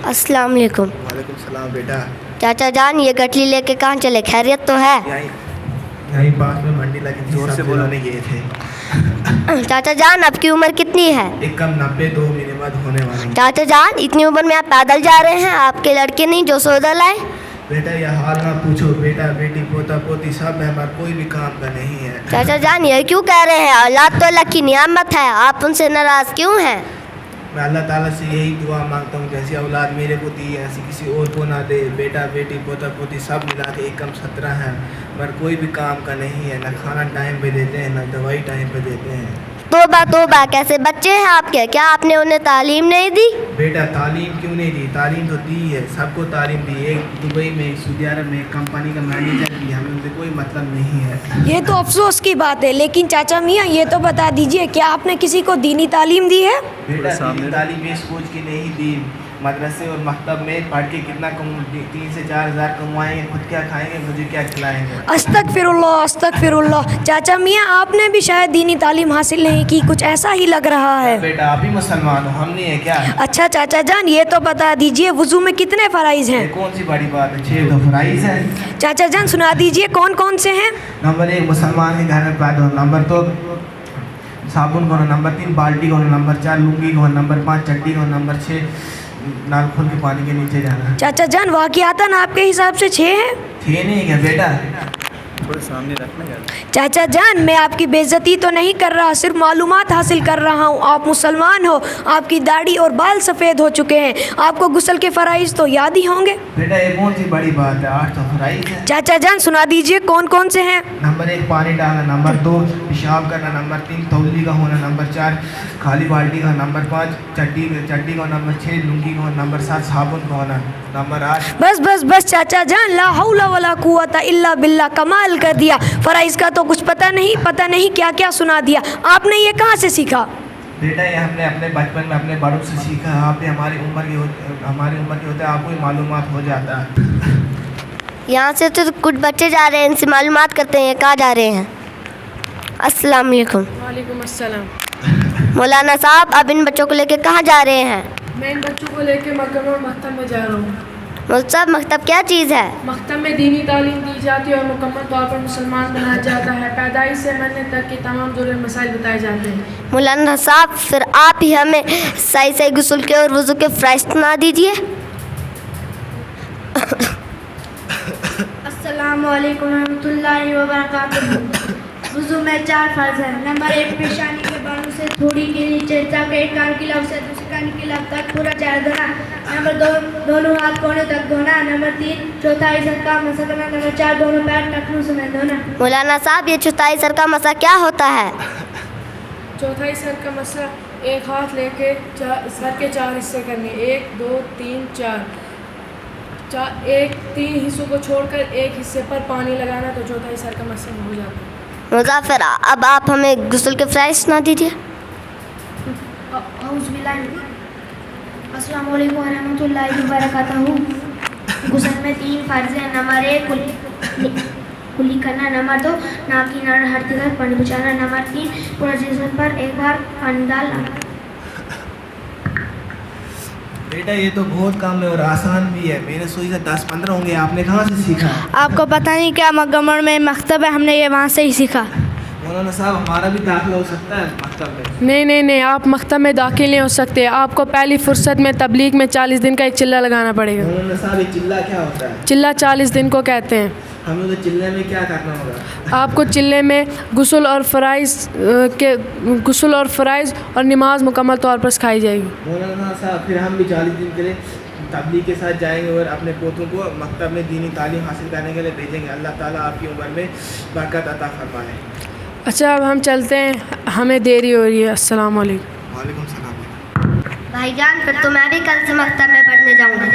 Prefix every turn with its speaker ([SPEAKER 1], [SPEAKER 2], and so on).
[SPEAKER 1] अस्सलाम वालेकुम।
[SPEAKER 2] वालेकुम सलाम बेटा।
[SPEAKER 1] चाचा जान ये गठली लेके कहाँ चले, खैरियत तो है?
[SPEAKER 2] यहीं पास में मंडी लगी, जोर से बोलने गए थे।
[SPEAKER 1] चाचा जान आपकी उम्र कितनी है?
[SPEAKER 2] एक कम 90 2 महीने बाद होने वाले।
[SPEAKER 1] चाचा जान इतनी उम्र में आप पैदल जा रहे हैं, आपके लड़के नहीं जो सौदा लाए?
[SPEAKER 2] बेटा ये हाल ना पूछो, बेटा बेटी पोता पोती सब है, हमारा कोई भी काम का नहीं है।
[SPEAKER 1] चाचा जान ये क्यों कह रहे हैं? औलाद तो अल्लाह की नियामत है, आप उनसे नाराज क्यों हैं?
[SPEAKER 2] मैं अल्लाह ताला से यही दुआ मांगता हूँ, जैसी औलाद मेरे को दी है ऐसी किसी और को ना दे। बेटा बेटी पोता पोती सब मिला के एक कम 17 है, पर कोई भी काम का नहीं है, ना खाना टाइम पे देते हैं ना दवाई टाइम पे देते हैं।
[SPEAKER 1] तोबा तोबा, कैसे बच्चे हैं आपके, क्या आपने उन्हें तालीम नहीं दी?
[SPEAKER 2] बेटा तालीम क्यों नहीं दी, तालीम तो दी है, सबको तालीम दी। एक दुबई में एक सऊदी अरब में एक कंपनी का मैनेजर भी, हमें उनसे कोई मतलब नहीं है।
[SPEAKER 3] ये तो अफसोस की बात है, लेकिन चाचा मियाँ ये तो बता दीजिए क्या आपने किसी को दीनी तालीम दी है?
[SPEAKER 2] बेटा दीनी तालीम ये सोच के नहीं दी, मदरसे और मकतब में पढ़ के कितना 3 से 4 हज़ार कमाएंगे, खुद क्या खाएंगे, मुझे क्या खिलाएंगे।
[SPEAKER 3] अस्तगफिरुल्लाह अस्तगफिरुल्लाह। चाचा मियाँ आपने भी शायद दीनी तालीम हासिल नहीं की, कुछ ऐसा ही लग रहा है।
[SPEAKER 2] बेटा आप ही मुसलमान हो, हम नहीं है क्या?
[SPEAKER 3] अच्छा चाचा जान ये तो बता दीजिए वुज़ू में कितने फ़राइज़ हैं?
[SPEAKER 2] ये कौन सी बड़ी बात है, 6 तो फराइज है।
[SPEAKER 3] चाचा जान सुना दीजिए कौन कौन से हैं?
[SPEAKER 2] नंबर 1 मुसलमान के घर में पैदा हो, नंबर 2 साबुन को, नंबर 3 बाल्टी को, नंबर 4 लुंगी को, नंबर 5 चड्डी को, नंबर 6 नाल खोल के पानी के नीचे जाना।
[SPEAKER 3] चाचा जान वाक़ियातन आपके हिसाब से 6 हैं?
[SPEAKER 2] 6 नहीं है क्या बेटा?
[SPEAKER 4] थोड़े सामने रखना यार।
[SPEAKER 3] चाचा जान मैं आपकी बेइज्जती तो नहीं कर रहा, सिर्फ मालूमात हासिल कर रहा हूँ। आप मुसलमान हो, आपकी दाढ़ी और बाल सफ़ेद हो चुके हैं, आपको गुस्ल के फ़राइज़ तो याद ही होंगे।
[SPEAKER 2] बेटा ये कौन सी बड़ी बात है, 8 तो फराइज है।
[SPEAKER 3] चाचा जान सुना दीजिए कौन कौन से हैं?
[SPEAKER 2] नंबर 1 पानी डालना, नंबर 2 पेशाब करना, नंबर 3 तौली का होना, नंबर 4 खाली बाल्टी का, नंबर 5 चड्डी का, नंबर 6 लुंगी का, नंबर 7 साबुन का होना, नंबर 8
[SPEAKER 3] बस बस बस चाचा जान ला हौला वला कुव्वता इल्ला बिल्ला, कमाल कर दिया। फ़राइज़ का तो कुछ पता नहीं क्या क्या सुना दिया। आपने ये कहाँ से सीखा?
[SPEAKER 2] बेटा ये हमने अपने बचपन में अपने बड़ों से सीखा। आप भी हमारी उम्र के होते हैं, आपको ही मालूमात हो जाता है।
[SPEAKER 1] यहाँ से तो कुछ बच्चे जा रहे हैं, इनसे मालूमात करते हैं कहाँ जा रहे हैं। अस्सलाम वालेकुम।
[SPEAKER 5] वालेकुम अस्सलाम।
[SPEAKER 1] मौलाना साहब अब इन बच्चों को लेके कहाँ जा रहे हैं?
[SPEAKER 5] मैं इन बच्चों को लेके मकतब में जा रहा हूँ।
[SPEAKER 1] मौलवी साहब मकतब क्या चीज़ है?
[SPEAKER 5] मकतब में दीनी तालीम दी जाती है और मुकम्मल तौर पर मुसलमान बनाया जाता है। पैदाइश से मरने तक के तमाम ज़रूरी मसाइल बताए जाते हैं।
[SPEAKER 1] मौलाना साहब फिर आप ही हमें सही सही गुस्ल के और वज़ू के फ़राइज़ सुना दीजिए।
[SPEAKER 6] अस्सलामु अलैकुम रहमतुल्लाहि व बरकातुहू। वुज़ू में 4 फ़र्ज़ हैं। नंबर 1 पेशानी के बालों से थोड़ी के नीचे तक एक कान की लब से दूसरे कान की लब तक पूरा चेहरा धोना। नंबर 2 दोनों हाथ कोने तक धोना। नंबर 3 चौथाई सर का मसा करना। नंबर 4 दोनों पैर टखनों समेत धोना।
[SPEAKER 1] मौलाना साहब ये चौथाई सर का मसा क्या होता है?
[SPEAKER 5] चौथाई सर का मसला, एक हाथ लेके सर के 4 हिस्से करने, 1 2 3 4, 3 हिस्सों को छोड़कर एक हिस्से पर पानी लगाना, तो चौथाई सर का मसला हो जाता है।
[SPEAKER 1] मुज़फ़्फ़र अब आप हमें गुस्ल के फ़राइज़ सुना दीजिए।
[SPEAKER 6] अस्सलामु अलैकुम रहमतुल्लाहि व बरकातुहू। गुस्ल में 3 फ़र्ज़ हैं। नंबर 1 कुली करना। नंबर 2 नाक की नाड़ हर तरफ पानी बचाना। नंबर 3 पूरा जिस्म पर एक बार पानी डालना।
[SPEAKER 2] बेटा ये तो बहुत काम है और आसान भी है, मैंने सोचा 10-15 होंगे, आपने कहाँ से सीखा?
[SPEAKER 7] आपको पता नहीं क्या मगमड़ में मकतब है, हमने ये वहाँ से ही सीखा।
[SPEAKER 2] मौलाना साहब हमारा भी दाखिला हो सकता है मकतब में?
[SPEAKER 5] नहीं, आप मकतब में दाखिल नहीं हो सकते। आपको पहली फुर्सत में तबलीग में 40 दिन का एक चिल्ला लगाना पड़ेगा।
[SPEAKER 2] मौलाना साहब ये चिल्ला क्या होता है?
[SPEAKER 5] चिल्ला 40 दिन को कहते हैं।
[SPEAKER 2] हमें तो चिल्ले में क्या करना होगा?
[SPEAKER 5] आपको चिल्ले में गुस्ल और फ़राइज़ और नमाज मुकम्मल तौर पर सिखाई जाएगी।
[SPEAKER 2] मौलाना साहब फिर हम भी 40 दिन के लिए तबलीग के साथ जाएंगे और अपने पोतों को मकतब में दीनी तालीम हासिल करने के लिए भेजेंगे। अल्लाह ताला आपकी उम्र में बरकत अता फरमाए।
[SPEAKER 5] अच्छा अब हम चलते हैं, हमें देरी हो रही है। अस्सलाम वालेकुम।
[SPEAKER 2] वालेकुम सलाम।
[SPEAKER 1] भाईजान फिर तो मैं भी कल से मकतब में पढ़ने जाऊँगा।